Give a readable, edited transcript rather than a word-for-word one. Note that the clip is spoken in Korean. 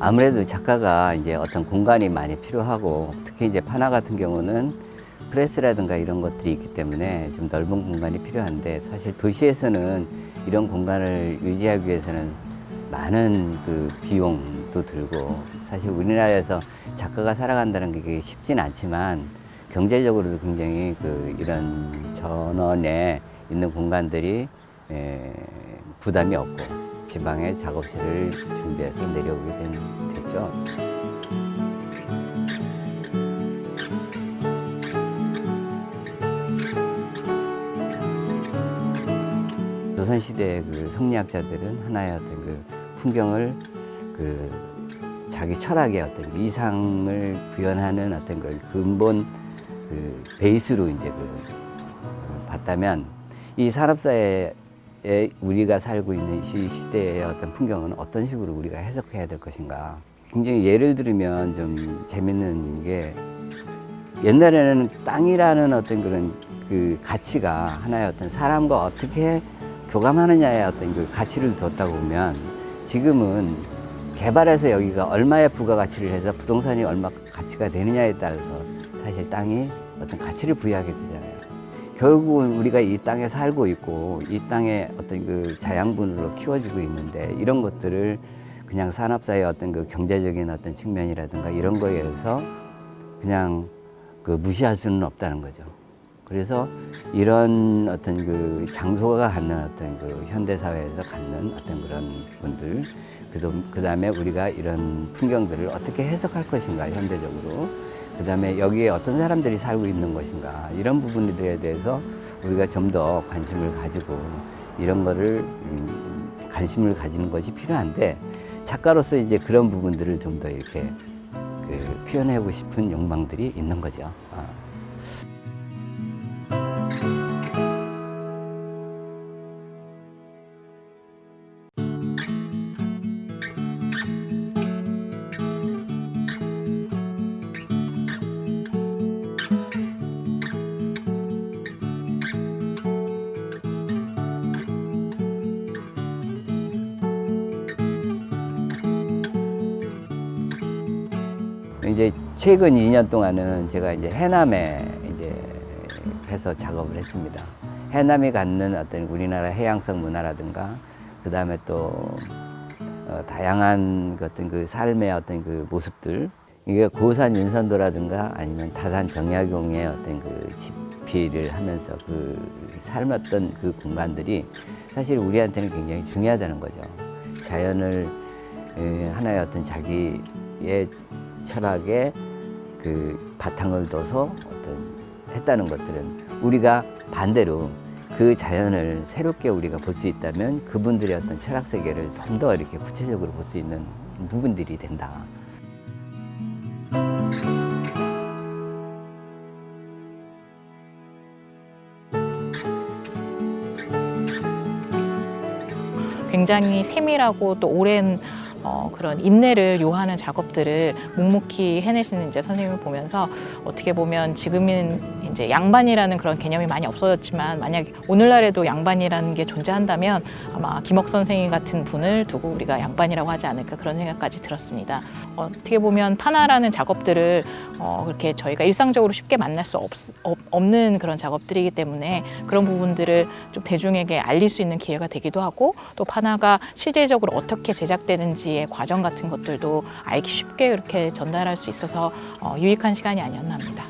아무래도 작가가 이제 어떤 공간이 많이 필요하고, 특히 이제 파나 같은 경우는 프레스라든가 이런 것들이 있기 때문에 좀 넓은 공간이 필요한데, 사실 도시에서는 이런 공간을 유지하기 위해서는 많은 그 비용도 들고, 사실 우리나라에서 작가가 살아간다는 게 쉽진 않지만 경제적으로도 굉장히 이런 전원에 있는 공간들이 부담이 없고, 지방에 작업실을 준비해서 내려오게 됐죠. 조선시대 그 성리학자들은 하나의 어떤 그 풍경을 자기 철학의 어떤 이상을 구현하는 어떤 그 근본 베이스로 이제 봤다면, 이 산업사회에 우리가 살고 있는 이 시대의 어떤 풍경은 어떤 식으로 우리가 해석해야 될 것인가. 굉장히 예를 들면 좀 재밌는 게, 옛날에는 땅이라는 어떤 그런 가치가 하나의 어떤 사람과 어떻게 교감하느냐의 어떤 가치를 뒀다고 보면, 지금은 개발해서 여기가 얼마의 부가가치를 해서 부동산이 얼마 가치가 되느냐에 따라서 사실 땅이 어떤 가치를 부여하게 되잖아요. 결국은 우리가 이 땅에 살고 있고, 이 땅에 어떤 자양분으로 키워지고 있는데, 이런 것들을 그냥 산업사회의 어떤 경제적인 어떤 측면이라든가 이런 거에 의해서 그냥 무시할 수는 없다는 거죠. 그래서 이런 어떤 장소가 갖는 어떤 현대사회에서 갖는 어떤 그런 분들, 그 다음에 우리가 이런 풍경들을 어떻게 해석할 것인가, 현대적으로. 그 다음에 여기에 어떤 사람들이 살고 있는 것인가, 이런 부분들에 대해서 우리가 좀 더 관심을 가지고 이런 거를 관심을 가지는 것이 필요한데, 작가로서 이제 그런 부분들을 좀 더 이렇게 표현하고 싶은 욕망들이 있는 거죠. 이제 최근 2년 동안은 제가 이제 해남에 이제 해서 작업을 했습니다. 해남이 갖는 어떤 우리나라 해양성 문화라든가, 그 다음에 또 다양한 어떤 삶의 어떤 모습들, 이게 고산 윤선도라든가 아니면 다산 정약용의 어떤 집필을 하면서 삶았던 공간들이 사실 우리한테는 굉장히 중요하다는 거죠. 자연을 하나의 어떤 자기의 철학의 바탕을 둬서 했다는 것들은, 우리가 반대로 그 자연을 새롭게 우리가 볼 수 있다면 그분들의 어떤 철학 세계를 좀 더 이렇게 구체적으로 볼 수 있는 부분들이 된다. 굉장히 세밀하고 또 오랜 그런 인내를 요하는 작업들을 묵묵히 해내시는 이제 선생님을 보면서, 어떻게 보면 지금은 이제 양반이라는 그런 개념이 많이 없어졌지만, 만약 오늘날에도 양반이라는 게 존재한다면 아마 김옥 선생님 같은 분을 두고 우리가 양반이라고 하지 않을까, 그런 생각까지 들었습니다. 어떻게 보면 파나라는 작업들을 그렇게 저희가 일상적으로 쉽게 만날 수 없는 그런 작업들이기 때문에, 그런 부분들을 좀 대중에게 알릴 수 있는 기회가 되기도 하고, 또 파나가 실질적으로 어떻게 제작되는지의 과정 같은 것들도 알기 쉽게 그렇게 전달할 수 있어서 유익한 시간이 아니었나 합니다.